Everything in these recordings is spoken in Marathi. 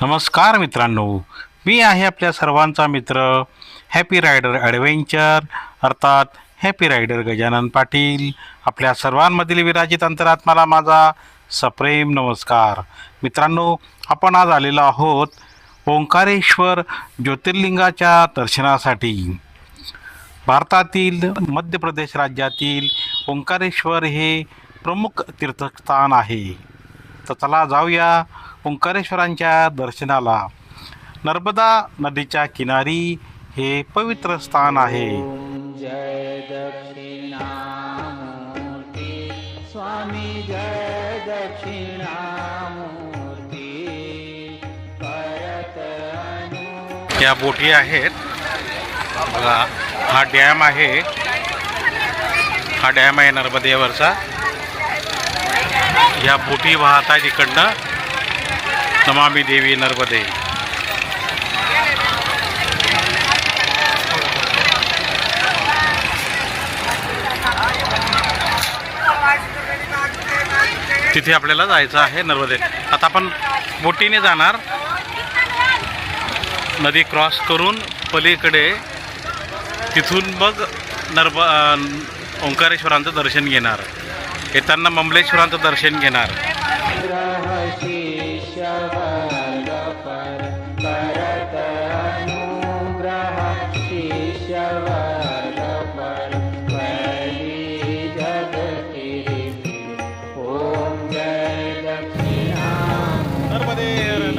नमस्कार मित्रांनो, मी आहे आपल्या सर्वांचा मित्र हॅपी रायडर ॲडव्हेंचर अर्थात हॅपी रायडर गजानन पाटील. आपल्या सर्वांमधील विराजित अंतरात्माला माझा सप्रेम नमस्कार. मित्रांनो, आपण आज आलेलो आहोत ओंकारेश्वर ज्योतिर्लिंगाच्या दर्शनासाठी. भारतातील मध्य प्रदेश राज्यातील ओंकारेश्वर हे प्रमुख तीर्थस्थान आहे. तर चला जाऊया ओंकारेश्वरांच्या दर्शनाला. नर्मदा नदीच्या किनारी हे पवित्र स्थान आहे. जय दक्षिणामूर्ती स्वामी, जय दक्षिणामूर्ती परत अनु. या बोटी आहेत बघा. हा डॅम आहे, नर्मदेवरचा. या बोटी वाहत आहेत इकडनं. नमामि देवी नर्मदे. तिथे आपल्याला जायचं आहे नर्मदे. आता आपण बोटीने जाणार, नदी क्रॉस करून पलीकडे, तिथून मग ओंकारेश्वरांचं दर्शन घेणार. येताना मंबलेश्वरांचं दर्शन घेणार. ग्रह शिष्य वर्ग पर करत अनुग्रह, शिष्य वर्ग पर परी जग कीर्ती. ओम जय दक्षिणामूर्ती.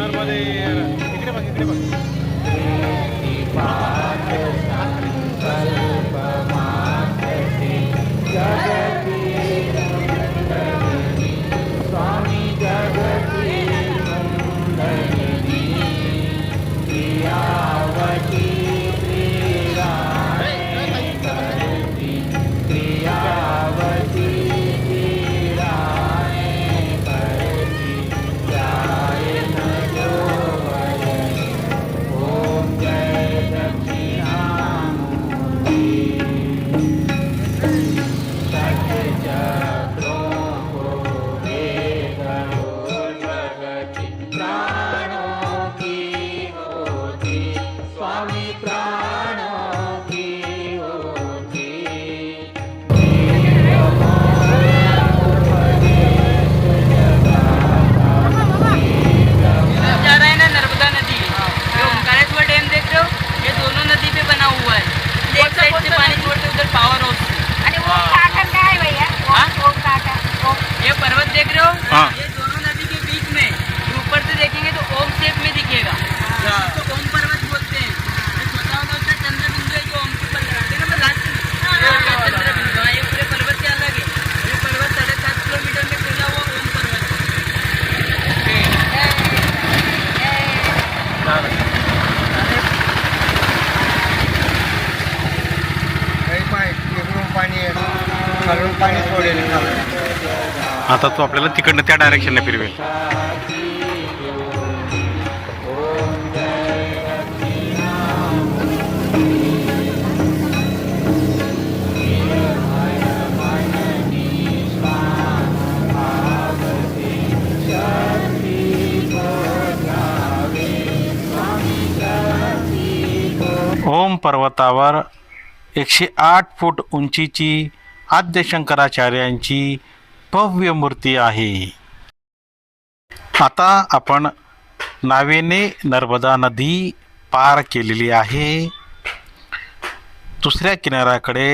नर्मदे इकडे बघ, इकडे बघ. पाठ संकल्प मात्रते जगती सुंदरिनी, स्वामी जगती सुंदरिनी. क्रियावती क्रीडाने करती, क्रियावती क्रीडाने करती. जायन जोवरणी. ओम जय दक्षिणामूर्ती. षट्चक्रों को वेदो जगति, प्राणों की होती, स्वामी प्राणों की होती. जा रहा है ना नर्मदा नदी, ये ओंकारेश्वर डैम देख रहे हो, ये दोनों नदी पे बना हुआ है. एक साइड से पानी छोड़ते उधर पावर हाउस. आणि ओम काका काय आहे भैया? हाँ? ओम काका ओम. ये पर्वत देख रहे हो, हाँ. ये दोनों नदी के बीच में. ऊपर से देखेंगे तो ओम शेप में दिखेगा, तो ओम पर्वत बोलते हैं. ये छोटा होता उसका चंद्रबिंदु है, जो ओम के ऊपर लगाते हैं ना लास्ट में. ये उसका चंद्रबिंदु. हाँ, ये पूरे पर्वत के अलग है. ये पर्वत 7.5 किलोमीटर में फैला हुआ ओम पर्वत है. पाणी सोडेल. आता तो आपल्याला तिकडनं त्या डायरेक्शनने फिरवेल. ओम पर्वतावर 108 फूट उंचीची आद्य शंकराचार्यांची भव्य मूर्ती आहे. आता आपण नावेने नर्मदा नदी पार केलेली आहे. दुसऱ्या किनाऱ्याकडे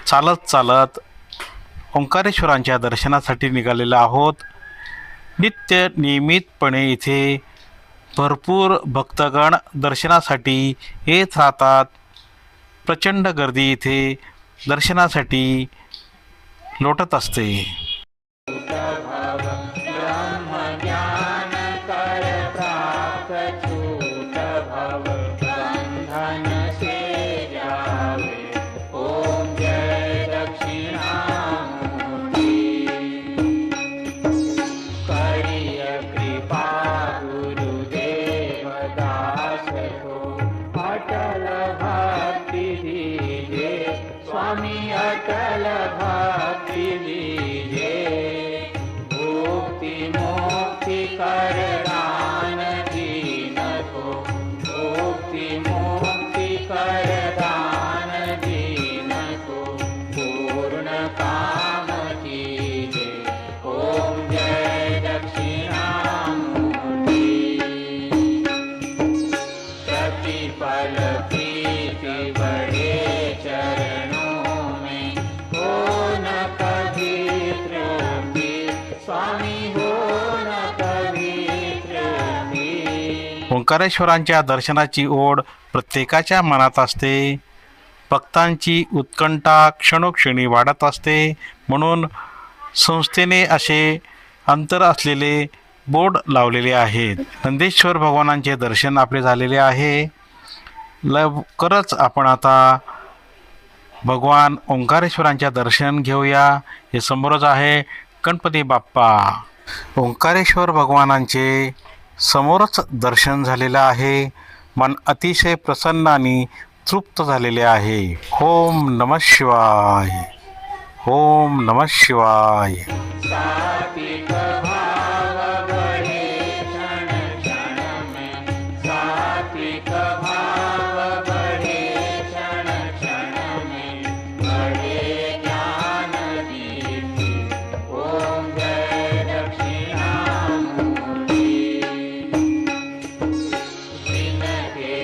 चालत चालत ओंकारेश्वरांच्या दर्शनासाठी निघालेलो आहोत. नियमितपणे इथे भरपूर भक्तगण दर्शनासाठी येत राहतात. प्रचंड गर्दी इथे दर्शनासाठी लोटत असते. ब्रह्मज्ञान कर प्राप्त छूट भव, बंधन से जावे. ओम जय दक्षिणामूर्ती. करिय कृपा गुरुदेव दास को, अटल भक्ति दीजे स्वामी, अटल भक्ति दीजे. मुक्ति मोक्ति कर दान ओंकारेश्वरांच्या दर्शनाची ओढ प्रत्येकाच्या मनात असते. भक्तांची उत्कंठा क्षणोक्षणी वाढत असते. म्हणून संस्थेने असे अंतर असलेले बोर्ड लावलेले आहेत. नंदेश्वर भगवानांचे दर्शन आपले झालेले आहे. लवकरच आपण आता भगवान ओंकारेश्वरांच्या दर्शन घेऊया. हे समोरच आहे गणपती बाप्पा. ओंकारेश्वर भगवानांचे समोरच दर्शन झालेलं आहे. मन अतिशय प्रसन्न आणि तृप्त झालेले आहे. ओम नमः शिवाय. ओम नमः शिवाय. सात्विक भाव बढ़े क्षण क्षण में, सात्विक भाव बढ़े क्षण क्षण में, बढ़े ज्ञान दीप्ति ओम जय दक्षिणामूर्ति। जिनके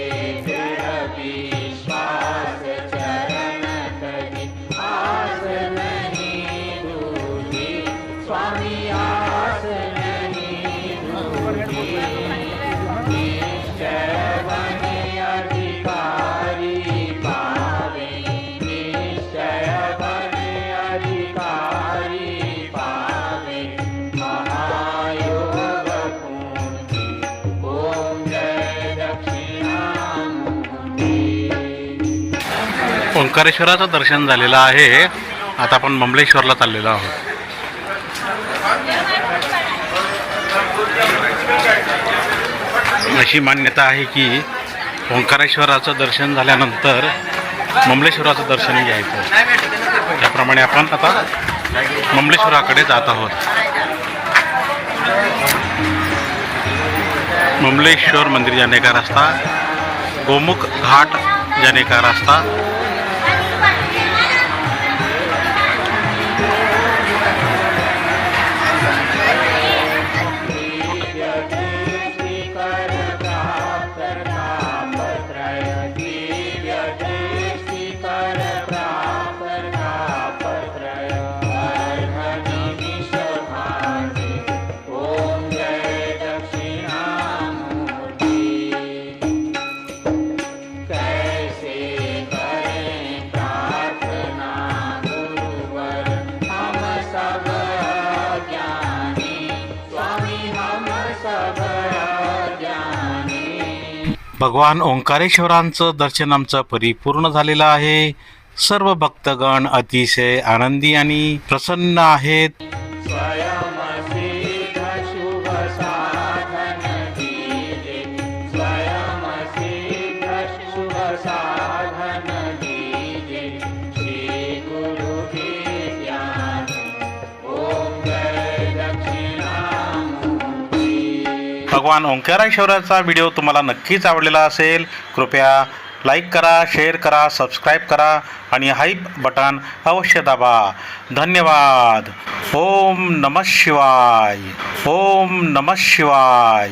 दृढ़ विश्वास चरण तजी आस नहीं दूजी, स्वामी आस नहीं दूजी। निश्चय बने अधिकारी पावे, निश्चय बने अधिकारी पावे, महायोग पूंजी ओम जय दक्षिणामूर्ति। ओंकारेश्वराचं दर्शन झालेलं आहे. आता आपण ममलेश्वरला चाललेलो आहोत. अशी मान्यता आहे की ओंकारेश्वराचं दर्शन झाल्यानंतर ममलेश्वराचं दर्शन घ्यायचं. त्याप्रमाणे आपण आता ममलेश्वराकडे जात आहोत. ममलेश्वर मंदिर जाने का रास्ता, गोमुख घाट जाने का रास्ता. भगवान ओंकारेश्वरांचं दर्शन आमचं परिपूर्ण झालेलं आहे. सर्व भक्तगण अतिशय आनंदी आणि प्रसन्न आहेत. स्वयं सिद्ध शुभ साधन दीजे, स्वयं सिद्ध शुभ साधन दीजे, श्री गुरु के ज्ञान ओम जय दक्षिणामूर्ति। भगवान ओंकारेश्वराचा व्हिडिओ तुम्हाला नक्कीच आवडलेला असेल. कृपया लाईक करा, शेअर करा, सबस्क्राईब करा आणि हाईप बटन अवश्य दाबा. धन्यवाद. ओम नमः शिवाय. ओम नमः शिवाय.